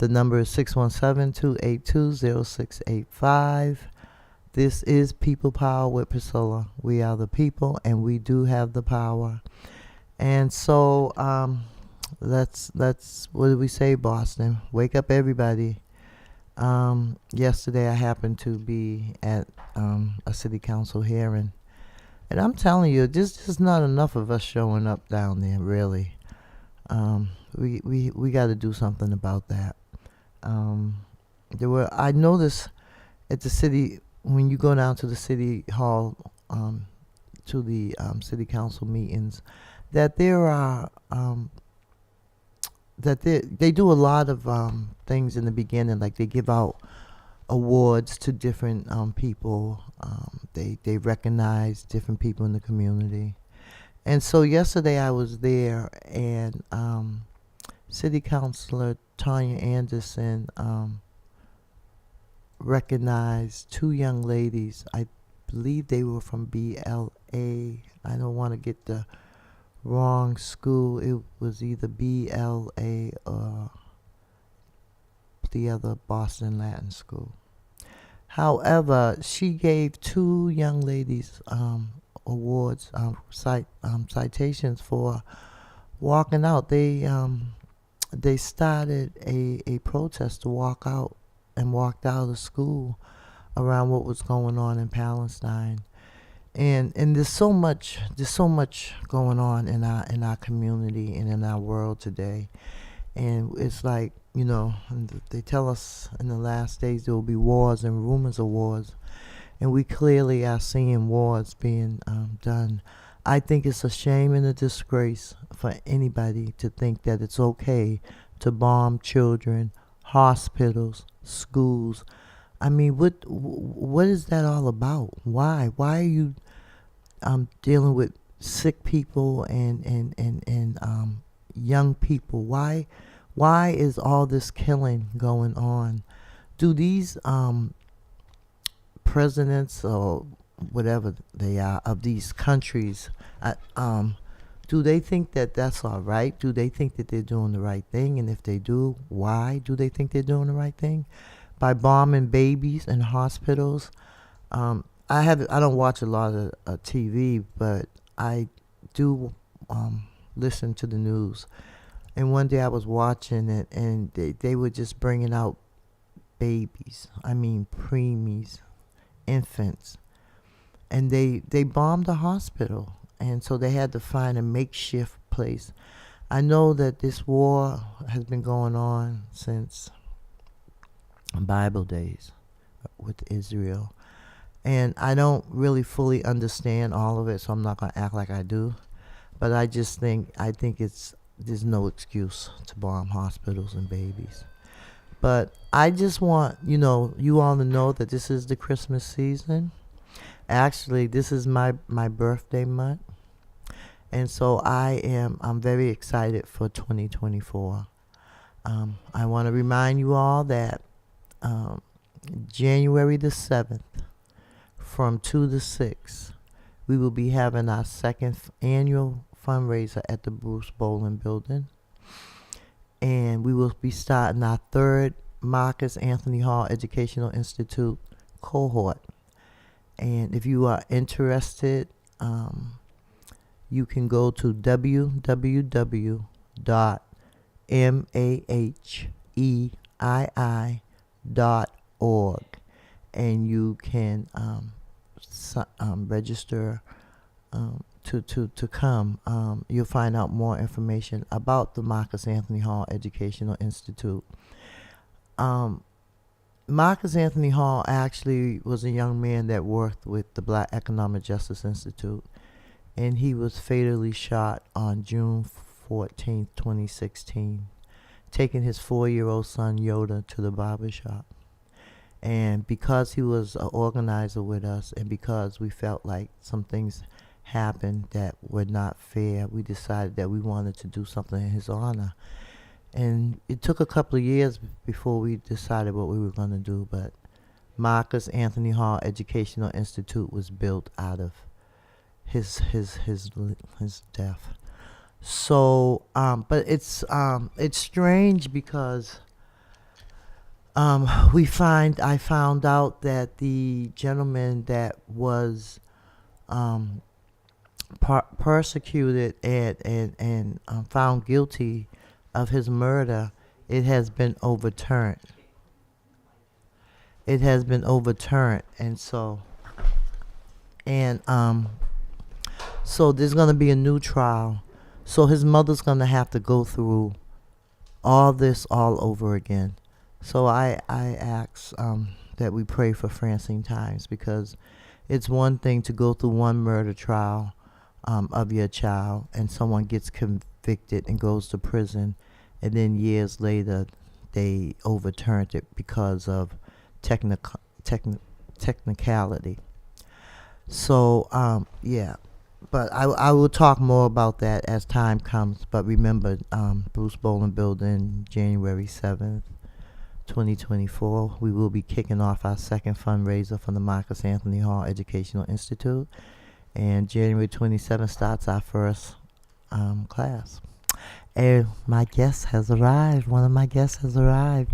The number is 617-282-0685. This is People Power with Priscilla. We are the people, and we do have the power. And so, let's what did we say, Boston? Wake up, everybody. Yesterday I happened to be at a city council hearing, and I'm telling you, just not enough of us showing up down there. Really, we got to do something about that. I noticed at the city, when you go down to the city hall, to the city council meetings, that there are that they do a lot of things in the beginning, like they give out awards to different people. They recognize different people in the community. And so yesterday I was there, and City Councilor Tanya Anderson recognized two young ladies. I believe they were from BLA. I don't want to get the wrong school. It was either BLA or the other Boston Latin School. However, she gave two young ladies awards, citations for walking out. They started a protest to walk out, and walked out of school around what was going on in Palestine. And there's so much going on in our community and in our world today. And it's like, they tell us in the last days there will be wars and rumors of wars, and we clearly are seeing wars being done. I think it's a shame and a disgrace for anybody to think that it's okay to bomb children, hospitals, schools. I mean, what is that all about? Why are you dealing with sick people and young people? Why is all this killing going on? Do these presidents or whatever they are of these countries, do they think that that's all right? Do they think that they're doing the right thing? And if they do, why do they think they're doing the right thing? By bombing babies in hospitals. I don't watch a lot of TV, but I do listen to the news. And one day I was watching it, and they were just bringing out babies. I mean, preemies, infants. And they bombed the hospital. And so they had to find a makeshift place. I know that this war has been going on since Bible days with Israel. And I don't really fully understand all of it, so I'm not going to act like I do. But I think there's no excuse to bomb hospitals and babies. But I just want, you all to know that this is the Christmas season. Actually, this is my birthday month. And so I'm very excited for 2024. I want to remind you all that January the 7th, from 2 to 6, we will be having our second annual fundraiser at the Bruce Boland Building. And we will be starting our third Marcus Anthony Hall Educational Institute cohort. And if you are interested, you can go to www.maheii.org, and you can register to come. You'll find out more information about the Marcus Anthony Hall Educational Institute. Marcus Anthony Hall actually was a young man that worked with the Black Economic Justice Institute, and he was fatally shot on June 14th, 2016, taking his 4-year-old son Yoda to the barbershop. And because he was an organizer with us, and because we felt like some things happened that were not fair, we decided that we wanted to do something in his honor. And it took a couple of years before we decided what we were going to do, but Marcus Anthony Hall Educational Institute was built out of his death. So, but it's strange because I found out that the gentleman that was um, persecuted and found guilty of his murder, it has been overturned. It has been overturned, and so there's gonna be a new trial. So his mother's gonna have to go through all this all over again. So I ask that we pray for Francine Times, because it's one thing to go through one murder trial of your child, and someone gets convicted and goes to prison, and then years later they overturned it because of technicality. So yeah, but I will talk more about that as time comes. But remember, Bruce Bowling Building, January 7th, 2024. We will be kicking off our second fundraiser for the Marcus Anthony Hall Educational Institute. And January 27th starts our first class. And my guest has arrived. One of my guests has arrived.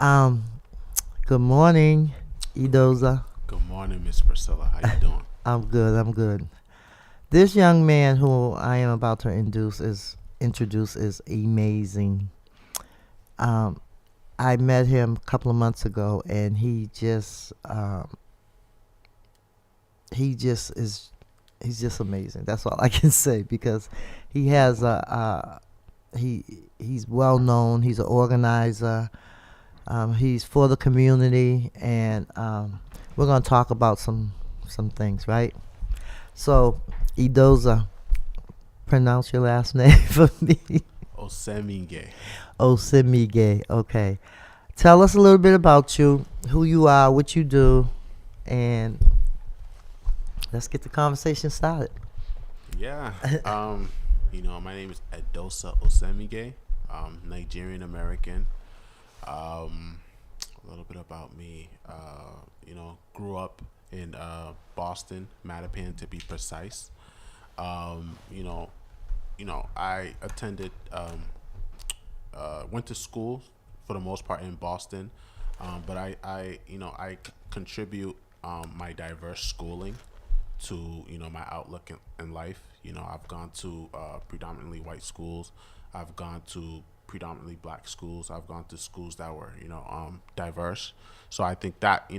Um, Good morning, Edoza. Good morning, Miss Priscilla. How you doing? I'm good. I'm good. This young man who I am about to introduce is amazing. Um, I met him a couple of months ago, and he's just amazing. That's all I can say, because he has he's well known. He's an organizer. He's for the community, and we're gonna talk about some things, right? So, Edoza, pronounce your last name for me. Osemige. Osemige. Okay. Tell us a little bit about you, who you are, what you do, and let's get the conversation started. Yeah. My name is Edosa Osemige. Nigerian American. A little bit about me. Grew up in Boston, Mattapan to be precise. Um, you know, I attended, went to school for the most part in Boston, but I contribute my diverse schooling to my outlook in life. I've gone to predominantly white schools. I've gone to predominantly black schools. I've gone to schools that were diverse. So I think that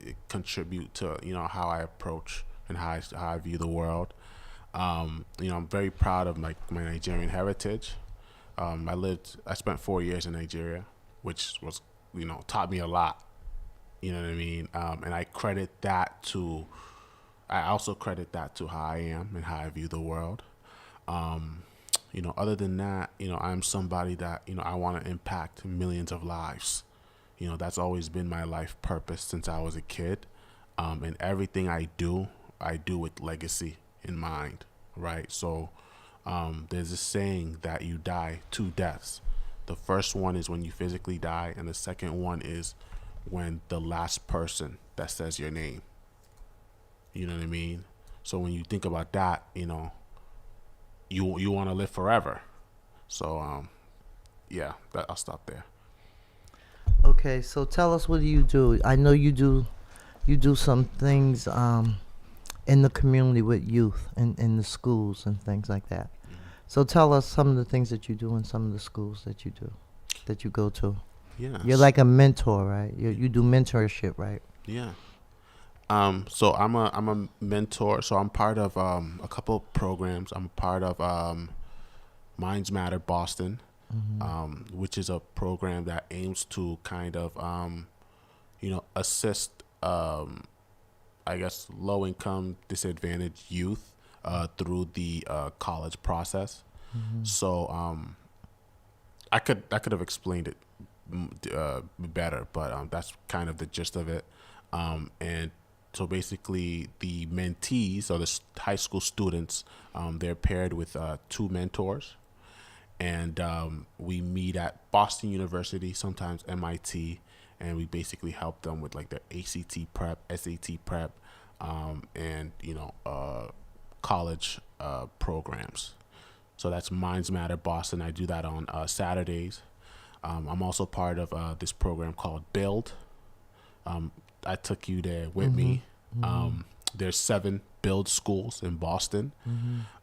it contribute to how I approach and how I view the world. I'm very proud of my Nigerian heritage. I spent 4 years in Nigeria, which was, taught me a lot. You know what I mean? And I also credit that to how I am and how I view the world. Other than that, I'm somebody that, I want to impact millions of lives. That's always been my life purpose since I was a kid. And everything I do with legacy in mind, right? So there's a saying that you die two deaths. The first one is when you physically die, and the second one is when the last person that says your name. You know what I mean? So when you think about that, you want to live forever. So I'll stop there. Okay, so tell us, what do you do? I know you do some things in the community with youth and in the schools and things like that. So tell us some of the things that you do in some of the schools that you go to. You're Yes. like a mentor, right? You do mentorship, right? Yeah. So I'm a mentor. So I'm part of a couple programs. I'm part of Minds Matter Boston, which is a program that aims to kind of assist I guess low income disadvantaged youth through the college process. So I could have explained it better, but that's kind of the gist of it. And so basically, the mentees or the high school students, they're paired with two mentors, and we meet at Boston University, sometimes MIT, and we basically help them with like their ACT prep, SAT prep, and college programs. So that's Minds Matter Boston. I do that on Saturdays. I'm also part of this program called Build. I took you there with me. There's 7 Build schools in Boston.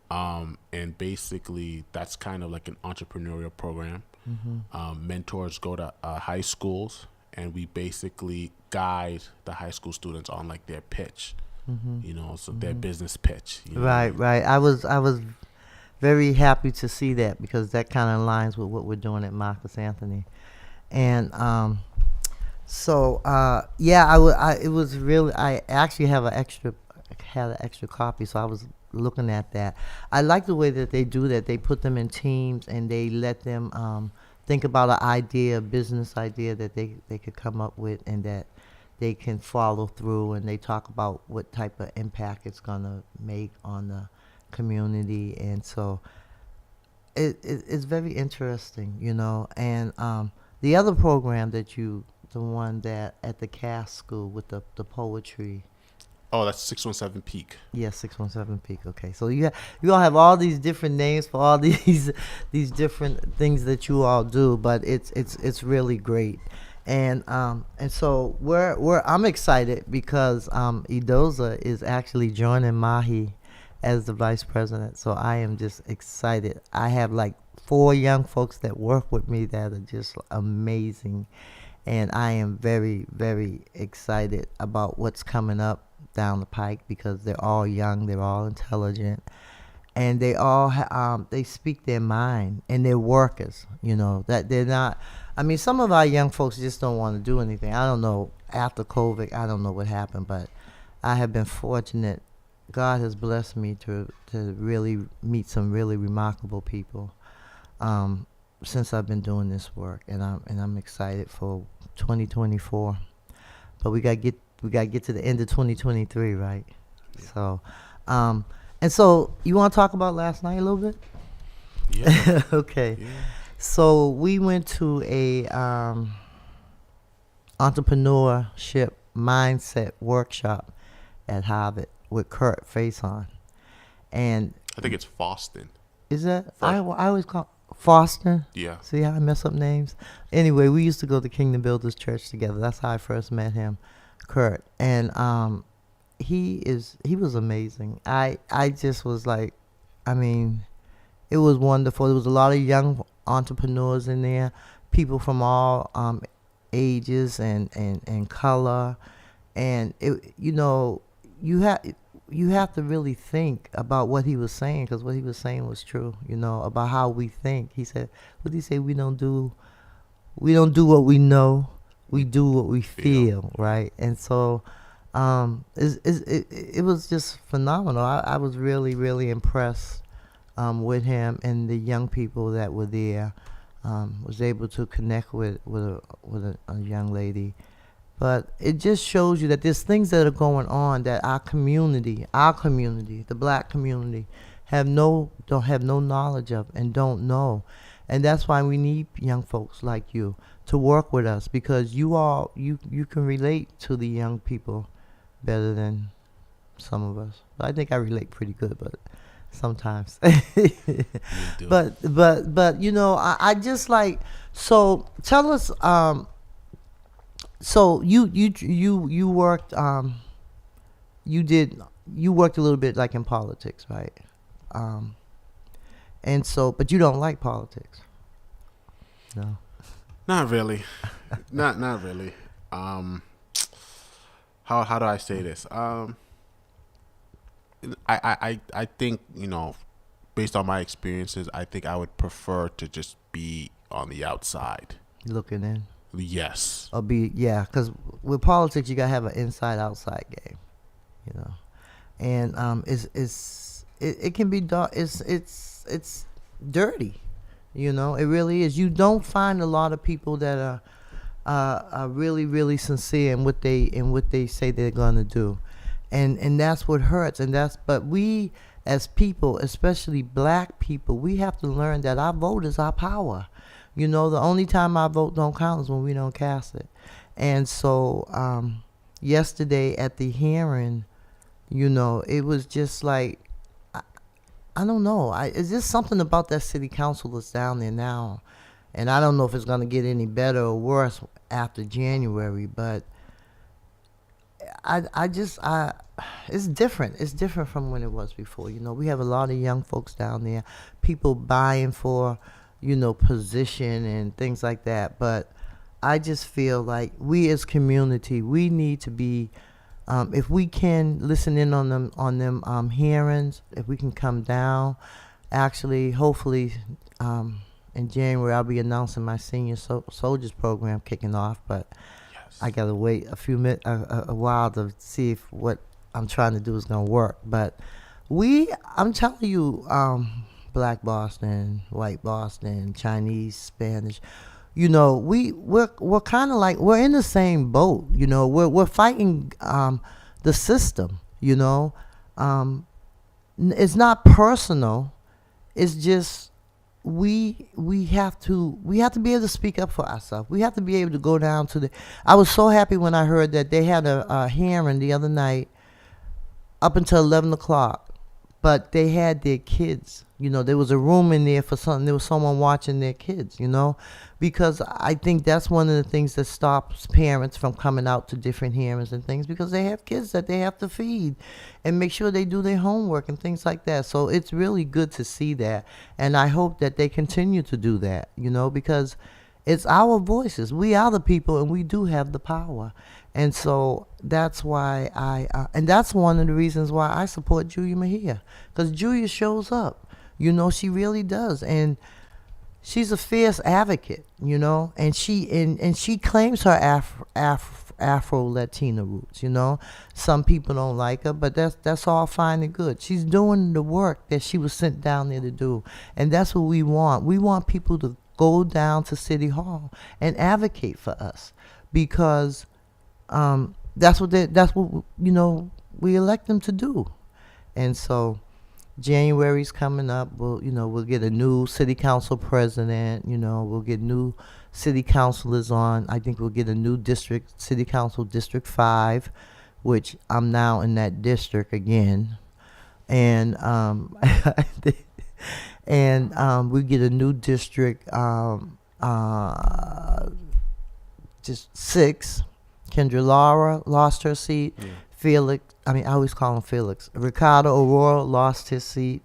And basically that's kind of like an entrepreneurial program. Mentors go to high schools, and we basically guide the high school students on like their pitch, so their business pitch. You know what I Right, mean? right. I was very happy to see that because that kind of aligns with what we're doing at Marcus Anthony. And yeah, it was really, I actually had an extra copy, so I was looking at that. I like the way that they do that. They put them in teams and they let them think about an idea, a business idea that they could come up with and that they can follow through, and they talk about what type of impact it's gonna make on the community. And so it's very interesting, And the other program the one that at the cast school with the poetry. Oh, that's 617 Peak. Yeah, 617 Peak. Okay, so you all have all these different names for all these different things that you all do, but it's really great. And so I'm excited because Idoza is actually joining Mahi as the vice president. So I am just excited. I have like 4 young folks that work with me that are just amazing, and I am very, very excited about what's coming up down the pike because they're all young, they're all intelligent, and they all they speak their mind, and they're workers. That they're not. I mean, some of our young folks just don't want to do anything. I don't know, after COVID, I don't know what happened, but I have been fortunate. God has blessed me to really meet some really remarkable people since I've been doing this work, and I'm excited for 2024. But we gotta get to the end of 2023, right? Yeah. So, and so you want to talk about last night a little bit? Yeah. Okay. Yeah. So we went to a entrepreneurship mindset workshop at Harvard with Kurt Faison. And I think it's Foston. is that First. I always call Foston. Yeah. See how I mess up names? Anyway, we used to go to Kingdom Builders Church together. That's how I first met him, Kurt. And he was amazing. I just was like, I mean, it was wonderful. There was a lot of young entrepreneurs in there, people from all ages and color. And you have to really think about what he was saying, because what he was saying was true, about how we think. He said, what did he say? We don't do what we know, we do what we feel, right? And so it was just phenomenal. I was really, really impressed with him and the young people that were there. Was able to connect with a young lady. But it just shows you that there's things that are going on that our community, the black community, don't have no knowledge of and don't know. And that's why we need young folks like you to work with us, because you can relate to the young people better than some of us. I think I relate pretty good, but sometimes. But I just like, so tell us. So you worked you worked a little bit like in politics, right? And so, but you don't like politics. No. Not really. not really. How do I say this? I think, based on my experiences, I think I would prefer to just be on the outside. Looking in. Yes. Or because with politics you gotta have an inside-outside game, and it can be dark. It's dirty, It really is. You don't find a lot of people that are really, really sincere in what they say they're gonna do, and that's what hurts. But we as people, especially black people, we have to learn that our vote is our power. The only time our vote don't count is when we don't cast it. And so yesterday at the hearing, it was just like, I don't know. It's just something about that city council that's down there now. And I don't know if it's going to get any better or worse after January, but I it's different. It's different from when it was before. You know, we have a lot of young folks down there, people buying for, position and things like that. But I just feel like we as community, we need to be, if we can listen in on them hearings, if we can come down, actually, hopefully, in January I'll be announcing my senior soldiers program kicking off, but I gotta wait a few minutes, a while to see if what I'm trying to do is gonna work. But I'm telling you, Black Boston, White Boston, Chinese, Spanish, we're kind of like we're in the same boat. We're fighting the system. It's not personal. It's just we have to be able to speak up for ourselves. We have to be able to go down to I was so happy when I heard that they had a hearing the other night up until 11 o'clock, but they had their kids. There was a room in there for something. There was someone watching their kids, because I think that's one of the things that stops parents from coming out to different hearings and things, because they have kids that they have to feed and make sure they do their homework and things like that. So it's really good to see that. And I hope that they continue to do that, because it's our voices. We are the people, and we do have the power. And so that's why and that's one of the reasons why I support Julia Mejia, because Julia shows up. She really does. And she's a fierce advocate, and she claims her Afro-Latina roots, Some people don't like her, but that's all fine and good. She's doing the work that she was sent down there to do. And that's what we want. We want people to go down to City Hall and advocate for us, because that's what we elect them to do. And so January's coming up. We'll get a new city council president. We'll get new city councilors on. I think we'll get a new city council, District 5, which I'm now in that district again. And we get a new district, just 6. Kendra Lara lost her seat. Yeah. I always call him Felix. Ricardo Aurora lost his seat.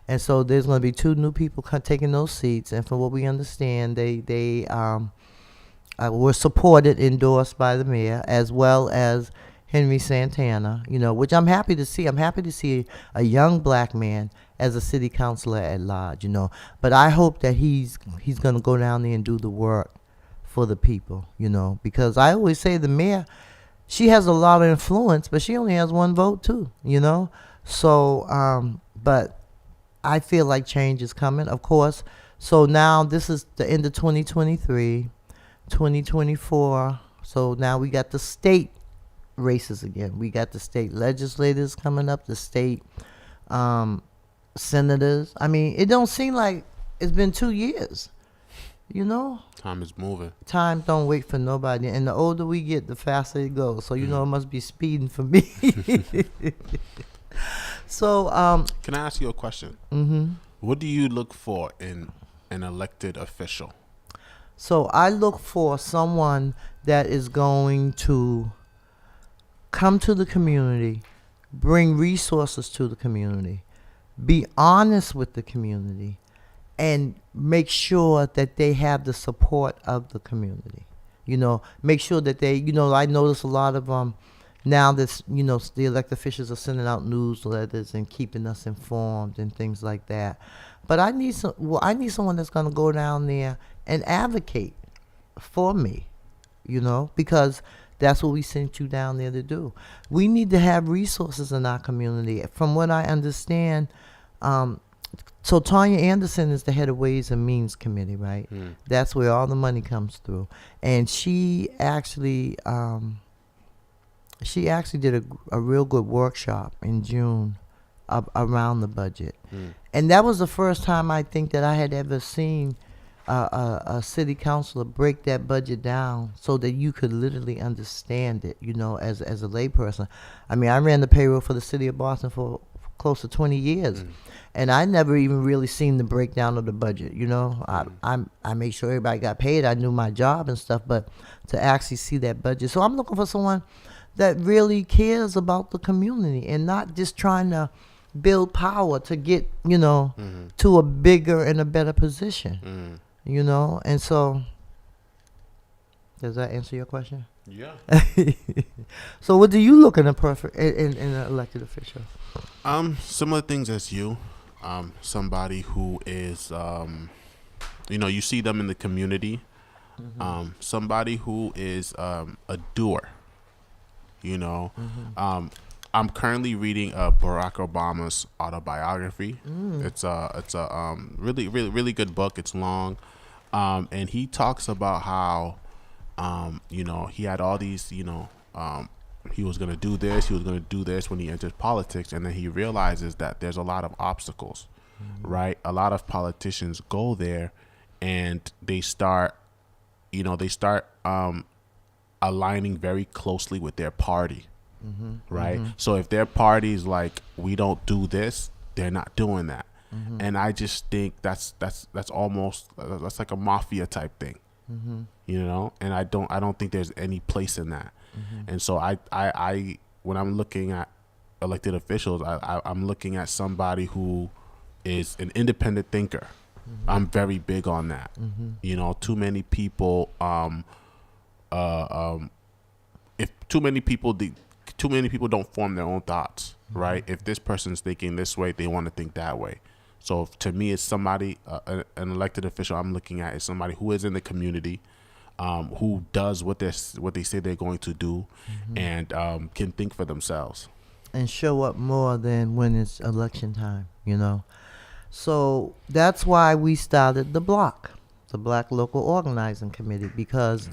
And so there's going to be 2 new people taking those seats. And from what we understand, they were supported, endorsed by the mayor, as well as Henry Santana, which I'm happy to see. I'm happy to see a young black man as a city councilor at large, But I hope that he's going to go down there and do the work for the people, because I always say the mayor, she has a lot of influence, but she only has 1 vote too, So, but I feel like change is coming, of course. So now this is the end of 2023, 2024. So now we got the state races again. We got the state legislators coming up, the state senators. It don't seem like it's been 2 years, Time is moving. Time don't wait for nobody. And the older we get, the faster it goes. So, it must be speeding for me. So, can I ask you a question? Mm-hmm. What do you look for in an elected official? So I look for someone that is going to come to the community, bring resources to the community, be honest with the community, and make sure that they have the support of the community. Make sure that they, I notice a lot of now that, the elected officials are sending out newsletters and keeping us informed and things like that. But I need someone that's going to go down there and advocate for me, because that's what we sent you down there to do. We need to have resources in our community. From what I understand, so Tanya Anderson is the head of Ways and Means Committee, right? Mm. That's where all the money comes through. And she actually did a real good workshop in June around the budget. Mm. And that was the first time I think that I had ever seen a city councilor break that budget down so that you could literally understand it, as a layperson. I ran the payroll for the city of Boston for close to 20 years. And I never even really seen the breakdown of the budget. I made sure everybody got paid. I knew my job and stuff, but to actually see that budget. So I'm looking for someone that really cares about the community and not just trying to build power to get, to a bigger and a better position, And so, does that answer your question? Yeah. So what do you look in in an elected official? Similar things as you. Somebody who is, you see them in the community. Somebody who is a doer. I'm currently reading Barack Obama's autobiography. It's a really really really good book. It's long, and he talks about how, he had all these, he was gonna do this, he was gonna do this when he entered politics, and then he realizes that there's a lot of obstacles, right? A lot of politicians go there, and they start aligning very closely with their party, right? So if their party's like, we don't do this, they're not doing that, and I just think that's almost that's like a mafia type thing, and I don't think there's any place in that, and so I when I'm looking at elected officials, I'm looking at somebody who is an independent thinker. I'm very big on that. Too many people if too many people don't form their own thoughts, right? If this person's thinking this way, they want to think that way. So to me, it's somebody, an elected official I'm looking at is somebody who is in the community, who does what they say they're going to do, and can think for themselves and show up more than when it's election time. So that's why we started the Block, the Black Local Organizing Committee, because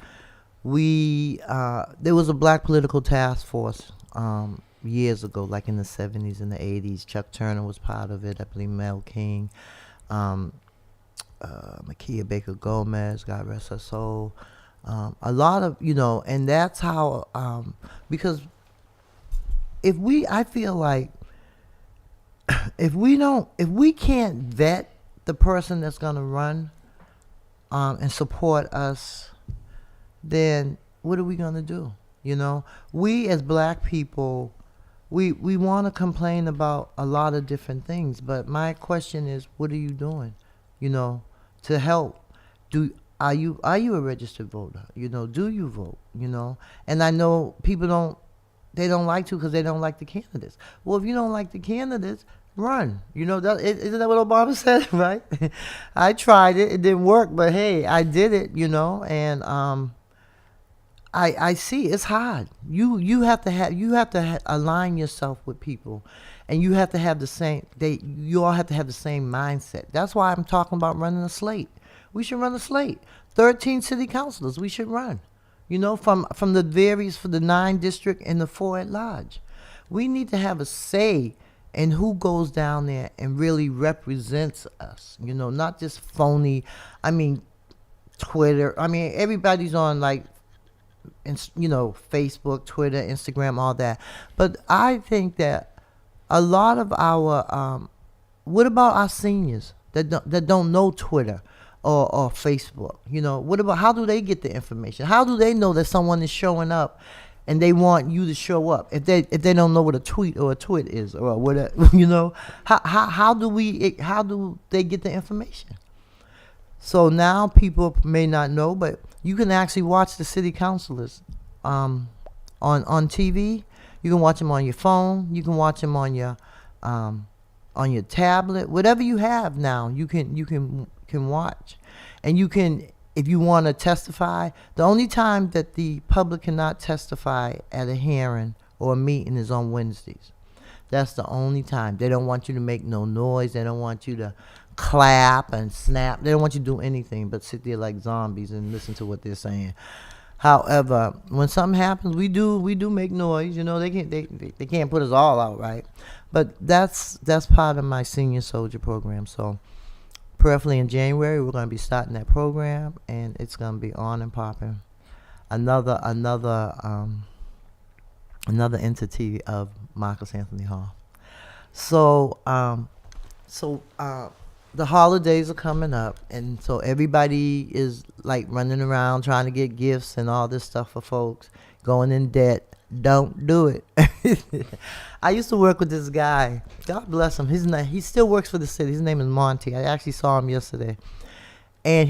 there was a Black political task force years ago, like in the 70s and the 80s. Chuck Turner was part of it. I believe Mel King, Makia Baker Gomez, God rest her soul. A lot of, and that's how, because I feel like if we can't vet the person that's going to run and support us, then what are we going to do? We as Black people, we want to complain about a lot of different things, but my question is, what are you doing, to help? Are you a registered voter? Do you vote? And I know people don't like to because they don't like the candidates. Well, if you don't like the candidates, run. Isn't that what Obama said, right? I tried it. It didn't work, but hey, I did it, and I see it's hard. You have to align yourself with people, and you have to have the same. You all have to have the same mindset. That's why I'm talking about running a slate. We should run a slate. 13 city councilors. We should run. From the various, for the 9 district and the 4 at large. We need to have a say in who goes down there and really represents us. Not just phony. Twitter. Everybody's on Facebook, Twitter, Instagram, all that. But I think that a lot of our, what about our seniors that don't know Twitter or Facebook? What about, how do they get the information? How do they know that someone is showing up and they want you to show up if they don't know what a tweet or a twit is or whatever? How do they get the information? So now people may not know, but you can actually watch the city councilors on TV. You can watch them on your phone. You can watch them on your tablet. Whatever you have now, you can watch, and you can, if you want to testify. The only time that the public cannot testify at a hearing or a meeting is on Wednesdays. That's the only time. They don't want you to make no noise. They don't want you to clap and snap. They don't want you to do anything but sit there like zombies and listen to what they're saying. However, when something happens, we do make noise. They can't put us all out, right? But that's part of my senior soldier program. So prayerfully in January, we're going to be starting that program, and it's going to be on and popping. Another entity of Marcus Anthony Hall. So the holidays are coming up, and so everybody is like running around trying to get gifts and all this stuff for folks, going in debt. Don't do it. I used to work with this guy. God bless him. He still works for the city. His name is Monty. I actually saw him yesterday, and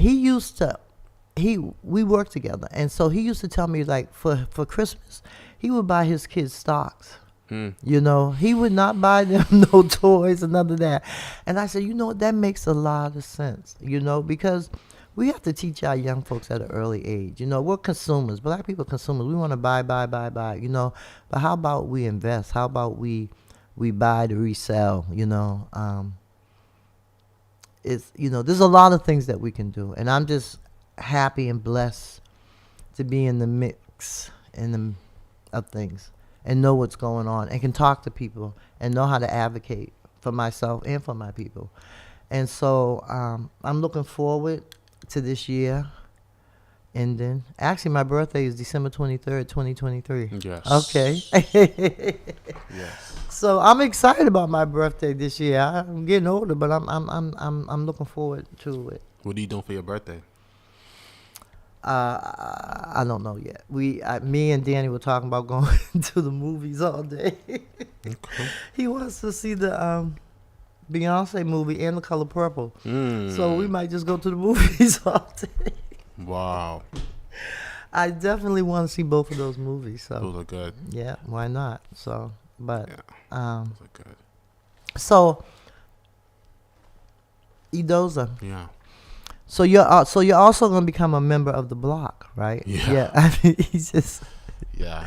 we worked together, and so he used to tell me, like, for Christmas, he would buy his kids stocks. You know, he would not buy them no toys or none of that. And I said, you know what, that makes a lot of sense, you know, because we have to teach our young folks at an early age. You know, we're consumers. Black people are consumers. We want to buy, you know. But how about we invest? How about we buy to resell, you know? It's, you know, there's a lot of things that we can do. And I'm just happy and blessed to be in the mix of things and know what's going on and can talk to people and know how to advocate for myself and for my people. And so I'm looking forward to this year ending. Actually, my birthday is December 23rd, 2023. Yes. Okay. Yes. So I'm excited about my birthday this year. I'm getting older, but I'm looking forward to it. What are you doing for your birthday? I don't know yet. Me and Danny were talking about going to the movies all day. Okay. He wants to see the Beyonce movie and The Color Purple. So we might just go to the movies all day. Wow. I definitely want to see both of those movies. So Those are good. yeah, why not? So, but Yeah. Those are good. so Edoza. Yeah. So you're also gonna become a member of the block, right? Yeah. I mean, he's just. Yeah.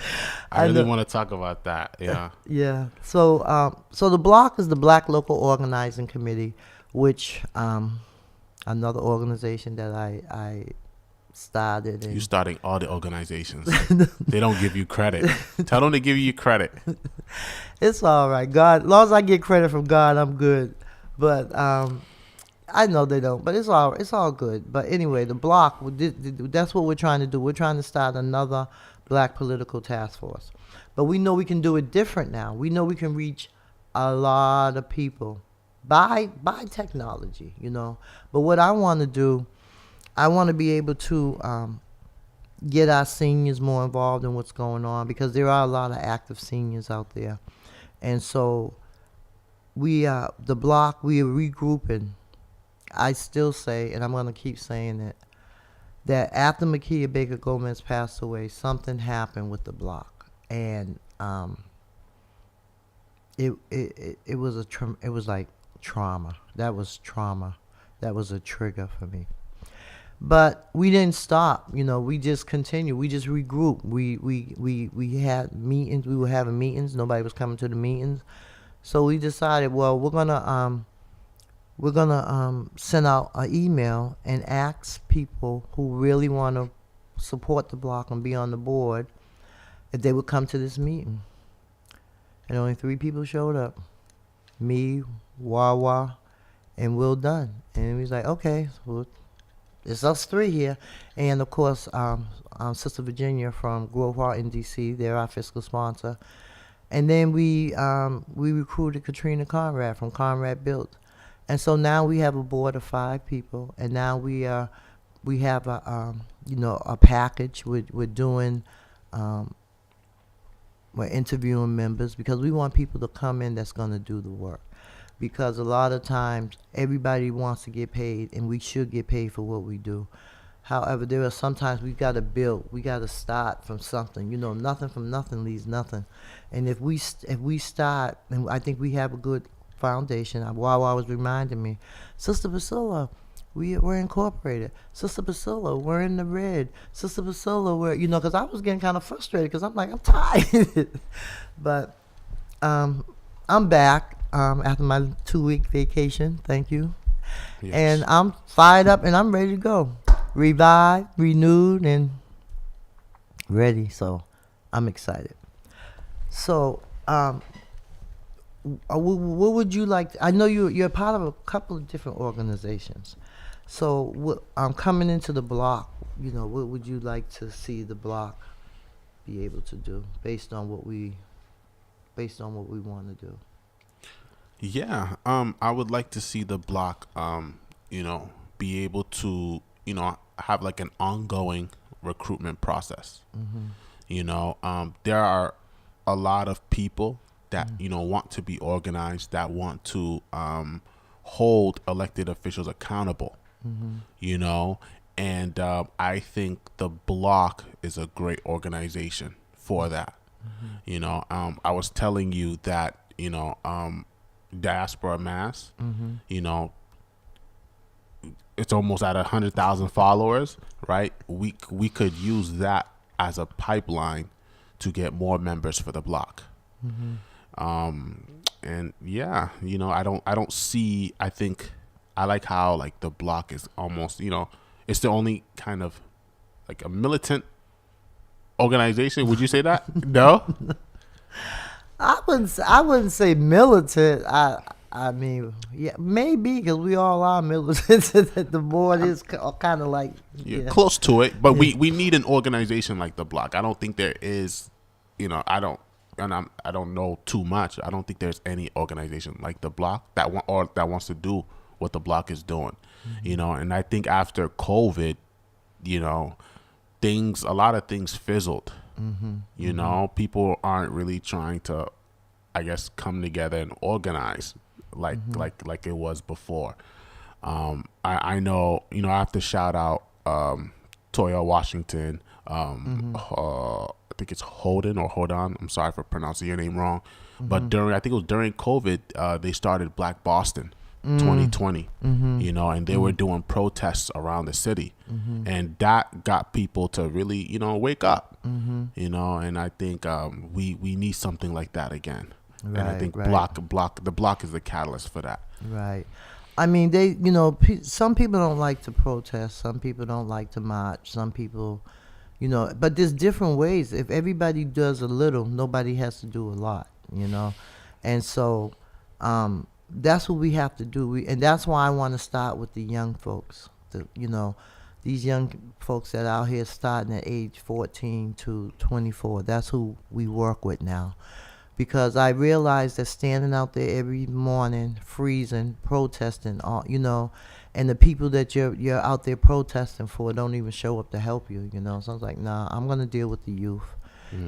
I I really know. want to talk about that. Yeah. Yeah. So so the block is the Black Local Organizing Committee, which another organization that I started. You starting all the organizations. They don't give you credit. Tell them to give you credit. It's all right. God, as long as I get credit from God, I'm good. But I know they don't, but it's all good. But anyway, the block, that's what we're trying to do. We're trying to start another Black political task force. But we know we can do it different now. We know we can reach a lot of people by technology, you know. But what I want to do, I want to be able to get our seniors more involved in what's going on, because there are a lot of active seniors out there. And so the block, we are regrouping. I still say, and I'm going to keep saying it, that after Makia Baker Gomez passed away, something happened with the block, and it was like trauma. That was trauma. That was a trigger for me. But we didn't stop. You know, we just continued. We just regrouped. We had meetings. We were having meetings. Nobody was coming to the meetings, so we decided, well, we're gonna send out an email and ask people who really want to support the block and be on the board if they would come to this meeting. And only 3 people showed up. Me, Wawa, and Will Dunn. And we was like, okay, well, it's us 3 here. And of course, Sister Virginia from Grove Heart in DC, they're our fiscal sponsor. And then we recruited Katrina Conrad from Conrad Built. And so now we have a board of 5 people, and now we have a package. We're doing, we're interviewing members, because we want people to come in that's going to do the work. Because a lot of times everybody wants to get paid, and we should get paid for what we do. However, there are sometimes we got to build. We got to start from something. You know, nothing from nothing leaves nothing. And if we start, and I think we have a good foundation. Wawa was reminding me, Sister Priscilla, we're incorporated. Sister Priscilla, we're in the red. Sister Priscilla, we're, you know, because I was getting kind of frustrated, because I'm like, I'm tired. But I'm back after my 2-week vacation. Thank you. Yes. And I'm fired up and I'm ready to go. Revived, renewed, and ready. So I'm excited. So what would you like I know you're a part of a couple of different organizations. So coming into the block, you know, what would you like to see the block be able to do based on what we want to do? Yeah, I would like to see the block, you know, be able to, you know, have like an ongoing recruitment process. You know, there are a lot of people that, you know, want to be organized, that want to hold elected officials accountable, you know, and I think the block is a great organization for that. You know, I was telling you that, you know, diaspora mass, you know, it's almost at 100,000 followers, right? We could use that as a pipeline to get more members for the block. And yeah, you know, I don't see. I think I like how like the block is almost, you know, it's the only kind of like a militant organization. Would you say that? No. I wouldn't say militant. I mean, yeah, maybe because we all are militant. That the board is kind of like, You're yeah, close to it, but yeah, we need an organization like the block. I don't think there is, you know, I don't know too much. I don't think there's any organization like the block that that wants to do what the block is doing, you know. And I think after COVID, you know, a lot of things fizzled. You know, people aren't really trying to, I guess, come together and organize like it was before. I know, you know, I have to shout out Toya Washington. I think it's Holden or Hodon. I'm sorry for pronouncing your name wrong. But I think it was during COVID, they started Black Boston 2020, you know, and they were doing protests around the city. And that got people to really, you know, wake up, you know, and I think we need something like that again. And I right, think right, the block is the catalyst for that. right. I mean, they, you know, some people don't like to protest. Some people don't like to march. Some people, you know, but there's different ways. If everybody does a little, nobody has to do a lot, you know, and so that's what we have to do. And that's why I want to start with the young folks. You know, these young folks that are out here starting at age 14 to 24. That's who we work with now. Because I realize that standing out there every morning, freezing, protesting, all, you know, and the people that you're out there protesting for don't even show up to help you, you know. So I was like, nah, I'm gonna deal with the youth.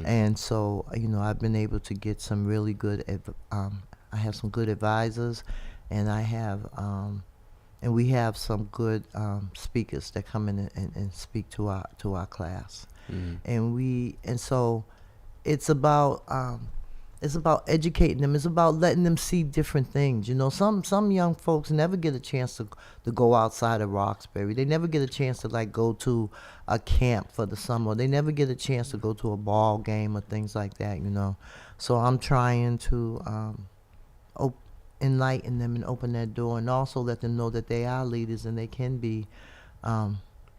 And so, you know, I've been able to get some really good, I have some good advisors, and I have, and we have some good speakers that come in and speak to our class. And so it's about educating them. It's about letting them see different things. You know, some young folks never get a chance to go outside of Roxbury. They never get a chance to like go to a camp for the summer. They never get a chance to go to a ball game or things like that, you know. So I'm trying to enlighten them and open that door, and also let them know that they are leaders and they can be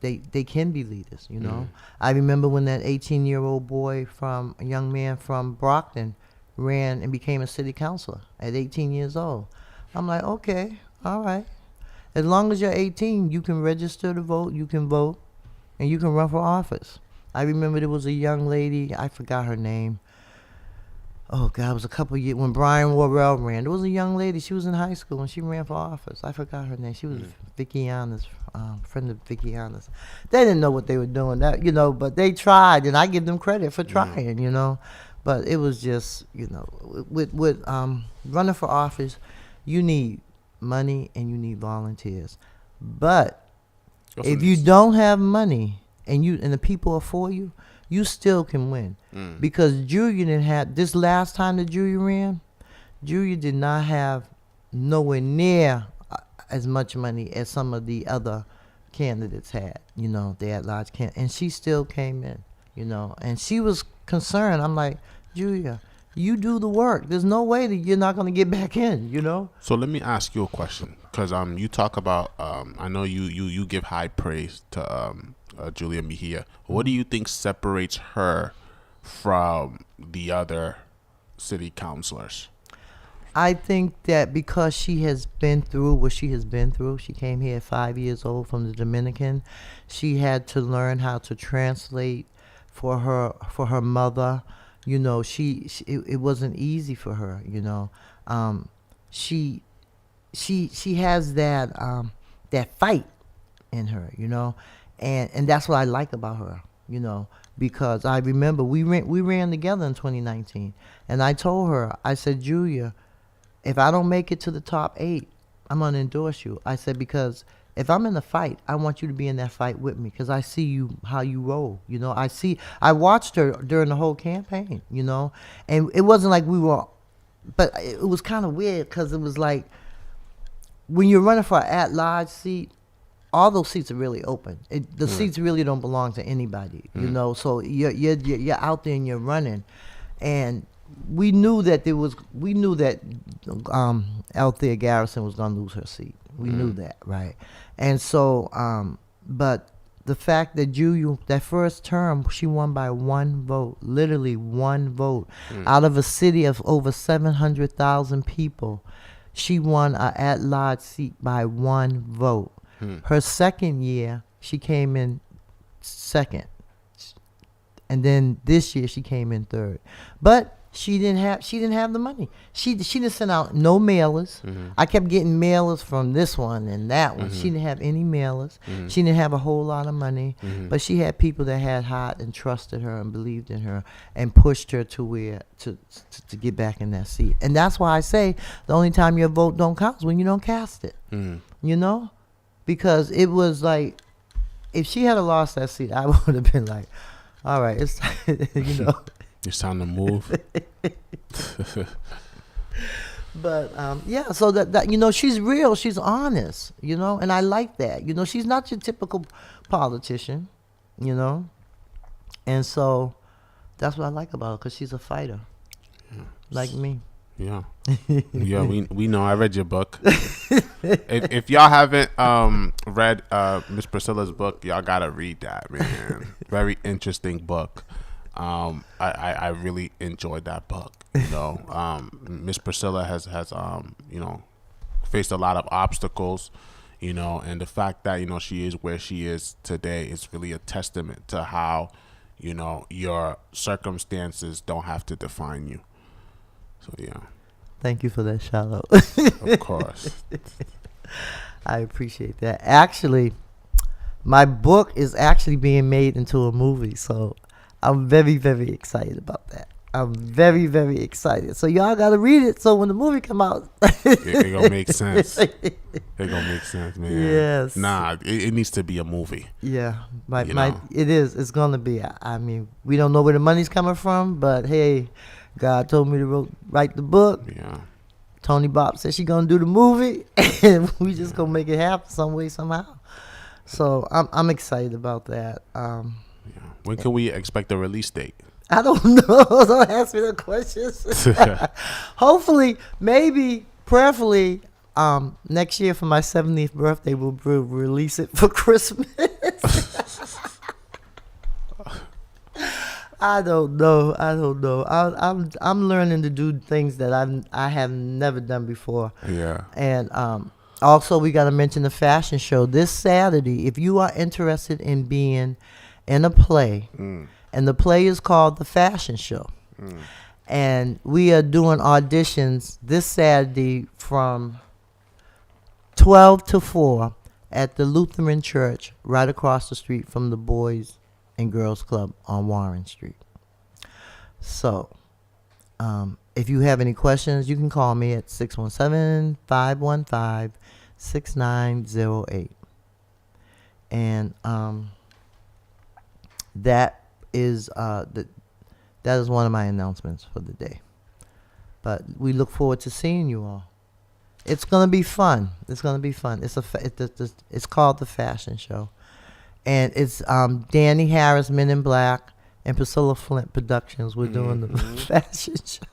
they can be leaders, you know. I remember when that 18-year-old a young man from Brockton ran and became a city councilor at 18 years old. I'm like, okay, all right. As long as you're 18, you can register to vote, you can vote, and you can run for office. I remember there was a young lady, I forgot her name. Oh, God, it was a couple years when Brian Worrell ran. There was a young lady, she was in high school, and she ran for office. I forgot her name. She was Vicky Anna's, friend of Vicky Anna's. They didn't know what they were doing, that, you know, but they tried, and I give them credit for trying, you know. But it was just, you know, with running for office, you need money and you need volunteers. But if you don't have money and the people are for you, you still can win. Because Julia didn't have, this last time that Julia ran, Julia did not have nowhere near as much money as some of the other candidates had. You know, they had large and she still came in, you know, and she was concerned. I'm like, Julia, you do the work. There's no way that you're not going to get back in, you know. So let me ask you a question, because you talk about I know you give high praise to Julia Mejia. What do you think separates her from the other city councilors? I think that because she has been through what she has been through, she came here at 5 years old from the Dominican. She had to learn how to translate for her mother. You know, it wasn't easy for her, you know. she she has that fight in her, you know, and that's what I like about her, you know, because I remember we ran together in 2019, and I told her, I said, Julia, if I don't make it to the top 8, I'm gonna endorse you. I said, because if I'm in a fight, I want you to be in that fight with me, because I see you how you roll. You know, I watched her during the whole campaign. You know, and it wasn't like we were, but it was kind of weird because it was like when you're running for an at-large seat, all those seats are really open. The seats really don't belong to anybody. You know, so you're out there and you're running, and we knew that Althea Garrison was going to lose her seat. We knew that, right? And so, but the fact that Julia, that first term, she won by 1 vote, literally 1 vote, out of a city of over 700,000 people. She won an at-large seat by 1 vote. Her second year, she came in second. And then this year, she came in third. But she didn't have the money. She didn't send out no mailers. I kept getting mailers from this one and that one. She didn't have any mailers. She didn't have a whole lot of money, but she had people that had heart and trusted her and believed in her and pushed her to where to get back in that seat. And that's why I say the only time your vote don't count is when you don't cast it. You know, because it was like if she had lost that seat, I would have been like, all right, it's you know. It's time to move. But yeah, so that you know, she's real, she's honest, you know, and I like that. You know, she's not your typical politician, you know, and so that's what I like about her, because she's a fighter, like me. Yeah, yeah. We know. I read your book. If y'all haven't read Miss Priscilla's book, y'all gotta read that, man. Very interesting book. I really enjoyed that book. You know, Miss Priscilla has you know, faced a lot of obstacles, you know, and the fact that, you know, she is where she is today is really a testament to how, you know, your circumstances don't have to define you. So yeah. Thank you for that shout out. Of course. I appreciate that. Actually, my book is actually being made into a movie, so I'm very, very excited about that. I'm very, very excited. So y'all gotta read it. So when the movie come out, it gonna make sense. It gonna make sense, man. Yes. Nah, it needs to be a movie. Yeah, it is. It's gonna be. I mean, we don't know where the money's coming from, but hey, God told me to write the book. Yeah. Tony Bob said she gonna do the movie, and we just gonna make it happen some way, somehow. So I'm excited about that. Yeah. When can we expect the release date? I don't know. Don't ask me the questions. Hopefully, maybe, prayerfully, next year for my 70th birthday, we'll release it for Christmas. I don't know. I'm learning to do things that I have never done before. Yeah. And also, we got to mention the fashion show this Saturday. If you are interested in being in a play, and the play is called The Fashion Show, and we are doing auditions this Saturday from 12 to 4 at the Lutheran Church right across the street from the Boys and Girls Club on Warren Street. So if you have any questions, you can call me at 617-515-6908. And that is one of my announcements for the day. But we look forward to seeing you all. It's gonna be fun. It's called The Fashion Show, and it's Danny Harris, Men in Black, and Priscilla Flint Productions. We're doing the fashion show.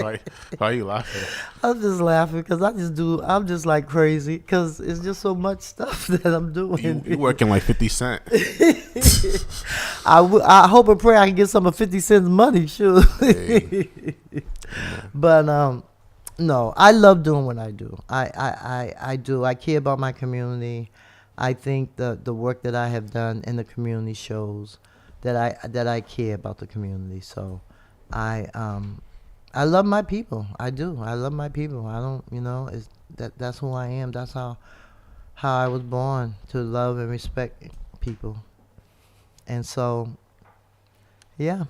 Why are you laughing? I'm just laughing because I'm just like crazy because it's just so much stuff that I'm doing. You working like 50 Cent. I hope and pray I can get some of 50 Cent's money, sure. Hey. But no, I love doing what I do. I do. I care about my community. I think the work that I have done in the community shows that I care about the community. So I I love my people. I do. I love my people. I don't, it's that's who I am. That's how I was born, to love and respect people. And so, yeah.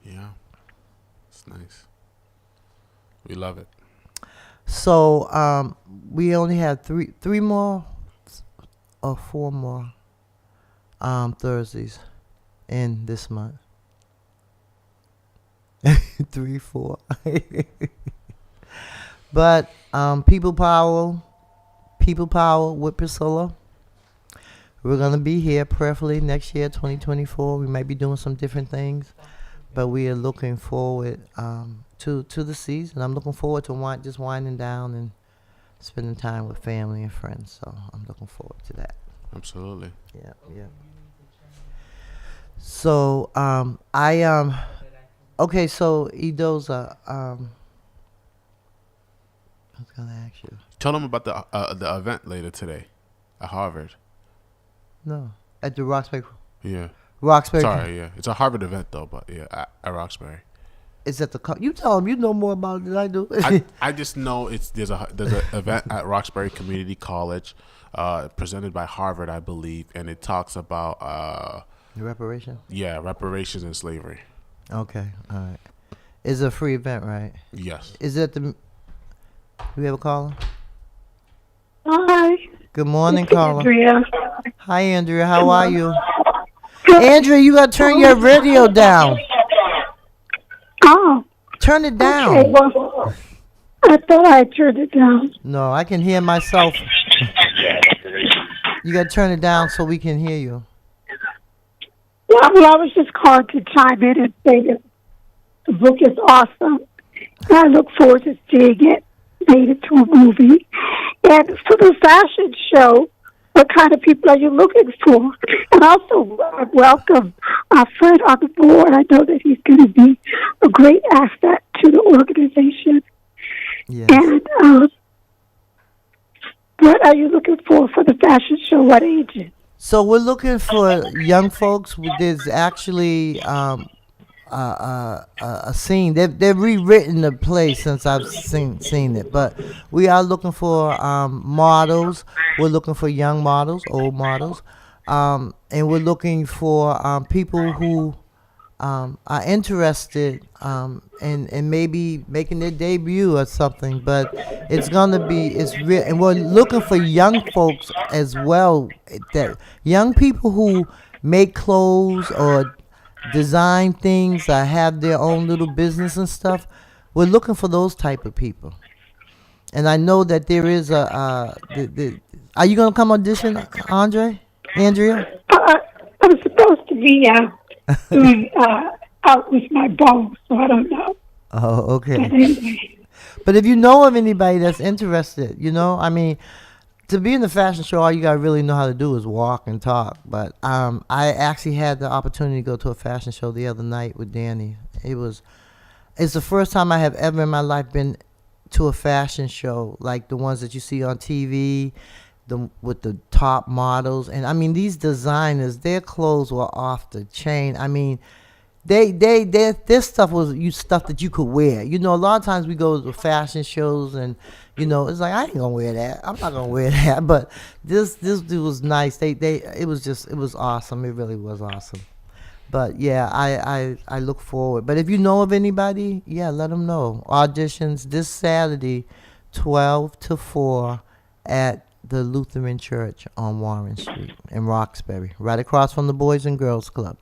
Yeah, it's nice. We love it. So, we only have three more or four more Thursdays in this month. 3, 4. But people power with Priscilla. We're gonna be here prayerfully next year, 2024. We might be doing some different things, but we are looking forward to the season. I'm looking forward to just winding down and spending time with family and friends. So I'm looking forward to that. Absolutely. Yeah, yeah. So okay. So Edoza, I was gonna ask you. Tell them about the event later today at Harvard. No, at the Roxbury. Yeah. Roxbury. Sorry, yeah. It's a Harvard event, though, but yeah, at Roxbury. Is at the you tell them you know more about it than I do. I just know there's an event at Roxbury Community College, presented by Harvard, I believe, and it talks about Reparation. Yeah, reparations and slavery. Okay, all right. It's a free event, right? Yes. Is it the? Do we have a caller? Hi. Good morning, caller. Andrea. Hi, Andrea. How are you? Andrea, you gotta turn your radio down. Oh. Turn it down. Okay, well, I thought I turned it down. No, I can hear myself. You gotta turn it down so we can hear you. Yeah, well, I was just calling to chime in and say that the book is awesome. I look forward to seeing it made into a movie. And for the fashion show, what kind of people are you looking for? And also, welcome our friend on the board. I know that he's going to be a great asset to the organization. Yes. And what are you looking for the fashion show? What ages? So we're looking for young folks. There's actually a scene. They've rewritten the play since I've seen it. But we are looking for models. We're looking for young models, old models, and we're looking for people who are interested in maybe making their debut or something. But it's gonna be real, and we're looking for young folks as well. That young people who make clothes or design things or have their own little business and stuff. We're looking for those type of people. And I know that there is are you gonna come audition, Andrea? I'm supposed to be doing out with my bow, so I don't know. Oh, okay. But anyway. But if you know of anybody that's interested, I mean, to be in the fashion show, all you gotta really know how to do is walk and talk. But I actually had the opportunity to go to a fashion show the other night with Danny. It's the first time I have ever in my life been to a fashion show like the ones that you see on TV, with the top models. And I mean, these designers, their clothes were off the chain. I mean, their stuff was stuff that you could wear. A lot of times we go to fashion shows and it's like, I ain't gonna wear that. I'm not gonna wear that. But this dude was nice. It was awesome. It really was awesome. But yeah, I look forward. But if you know of anybody, yeah, let them know. Auditions this Saturday, 12 to 4 at the Lutheran Church on Warren Street in Roxbury, right across from the Boys and Girls Club.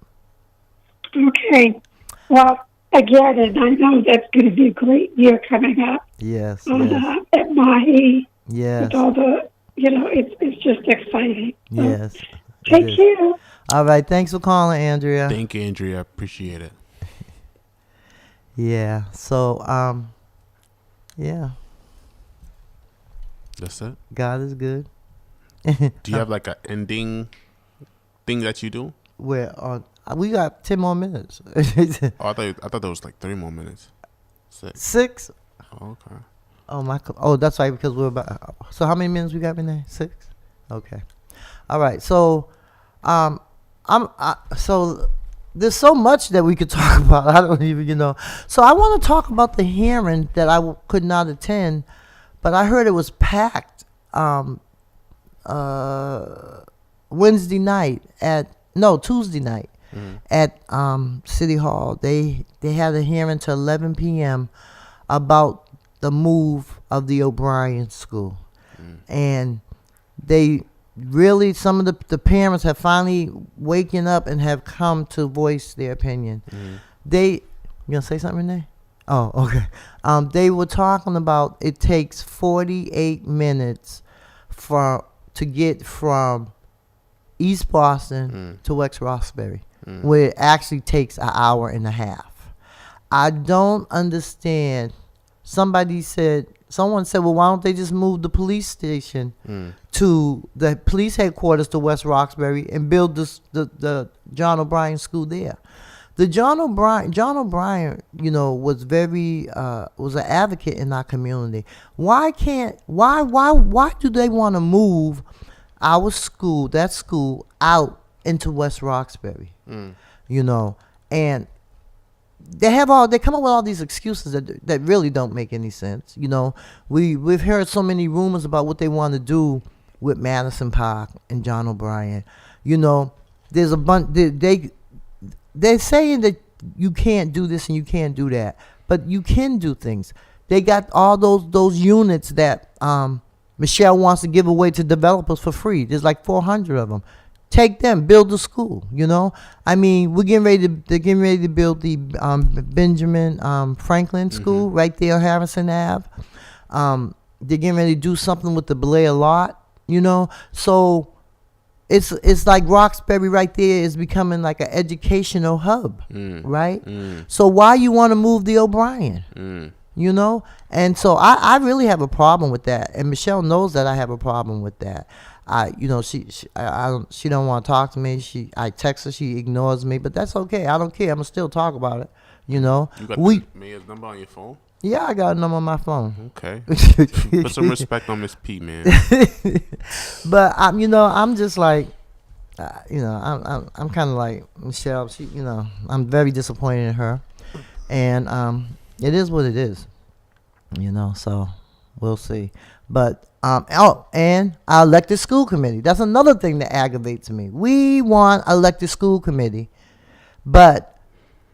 Okay. Well, again, and I know that's going to be a great year coming up. Yes. At Mahi. Yes. With all the, it's just exciting. So yes. take care. All right. Thanks for calling, Andrea. Thank you, Andrea. Appreciate it. Yeah. So, yeah. That's it? God is good. Do you have like an ending thing that you do? We got 10 more minutes. Oh, I thought there was like 3 more minutes. 6. Oh, okay. Oh, that's right, because we're about. So how many minutes we got in there? 6. Okay. All right. So, so there's so much that we could talk about. I don't even, So I want to talk about the hearing that could not attend, but I heard it was packed Wednesday night Tuesday night at City Hall. They had a hearing till 11 p.m. about the move of the O'Brien School, and they really, some of the parents have finally waken up and have come to voice their opinion. You gonna say something, Renee? Oh, okay. They were talking about it takes 48 minutes to get from East Boston to West Roxbury, where it actually takes an hour and a half. I don't understand. Someone said, well, why don't they just move the police station to the police headquarters to West Roxbury and build the John O'Brien School there? The John O'Brien, was was an advocate in our community. Why do they want to move our school, that school, out into West Roxbury? And they come up with all these excuses that really don't make any sense. We've heard so many rumors about what they want to do with Madison Park and John O'Brien. There's a bunch. They're saying that you can't do this and you can't do that, but you can do things. They got all those units that Michelle wants to give away to developers for free. There's like 400 of them. Take them, build the school. I mean, they're getting ready to build the Benjamin Franklin School right there on Harrison Ave. They're getting ready to do something with the Blair lot. So it's like Roxbury right there is becoming like an educational hub, right? So why you want to move the O'Brien? And so I really have a problem with that, and Michelle knows that I have a problem with that. She don't want to talk to me. I text her, she ignores me, but that's okay. I don't care. I'm gonna still talk about it. You got the mayor's number on your phone? Yeah, I got a number on my phone. Okay. Put some respect on Miss P, man. But I'm just like, I'm kind of like Michelle. She, I'm very disappointed in her, and it is what it is. So we'll see. But and our elected school committee. That's another thing that aggravates me. We want elected school committee, but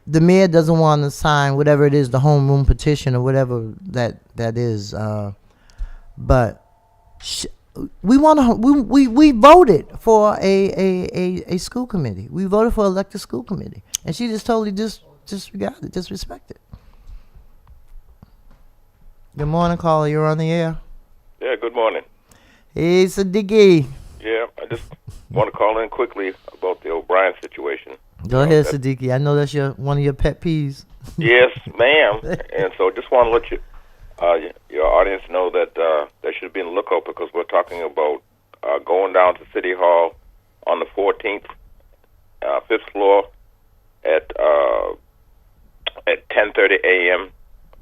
the mayor doesn't want to sign whatever it is, the homeroom petition or whatever that is. But we voted for a school committee. We voted for elected school committee, and she just totally disregarded, disrespected. Good morning, caller. You're on the air. Yeah, good morning. Hey, Siddiqui. Yeah, I just want to call in quickly about the O'Brien situation. Go ahead, Siddiqui. I know that's one of your pet peeves. Yes, ma'am. And so just want to let your audience know that they should be on the lookout, because we're talking about going down to City Hall on the 14th, 5th floor at 10:30 a.m.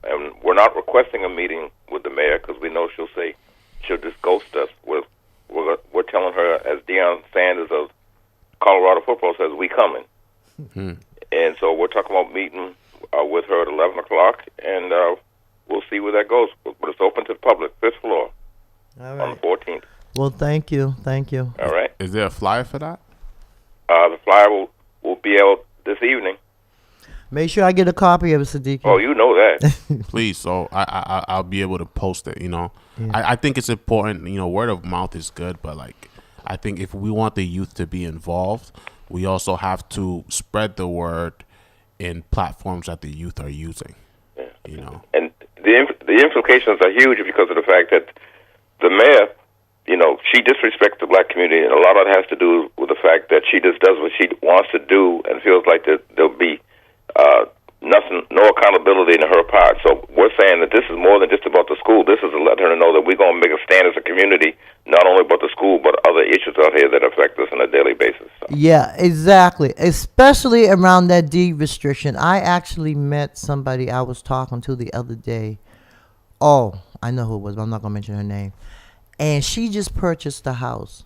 And we're not requesting a meeting with the mayor, because we know she'll say she'll just ghost us. We're telling her, as Deion Sanders of Colorado football says, we coming. And so we're talking about meeting with her at 11 o'clock, and we'll see where that goes. But it's open to the public, 5th floor, on the 14th. Well, thank you. All right. Is there a flyer for that? The flyer will be out this evening. Make sure I get a copy of it, Siddiqui. Oh, you know that. Please, so I'll be able to post it. Yeah. I think it's important. Word of mouth is good, but I think if we want the youth to be involved, we also have to spread the word in platforms that the youth are using. Yeah. And the implications are huge because of the fact that the mayor, she disrespects the black community, and a lot of it has to do with the fact that she just does what she wants to do and feels like that there'll be no accountability in her part. So we're saying that this is more than just about the school. This is to let her know that we're going to make a stand as a community, not only about the school, but other issues out here that affect us on a daily basis. So. Yeah, exactly. Especially around that deed restriction. I actually met somebody I was talking to the other day. Oh, I know who it was, but I'm not going to mention her name. And she just purchased a house.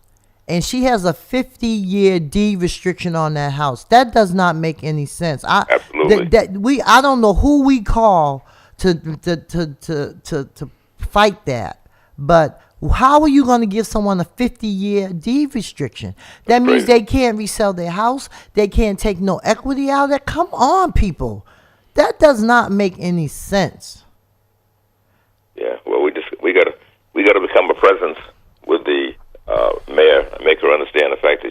and she has a 50-year deed restriction on that house. That does not make any sense. Absolutely. I don't know who we call to fight that, but how are you going to give someone a 50-year deed restriction? That means they can't resell their house. They can't take no equity out of it. Come on, people. That does not make any sense. Yeah, well, we gotta become a presence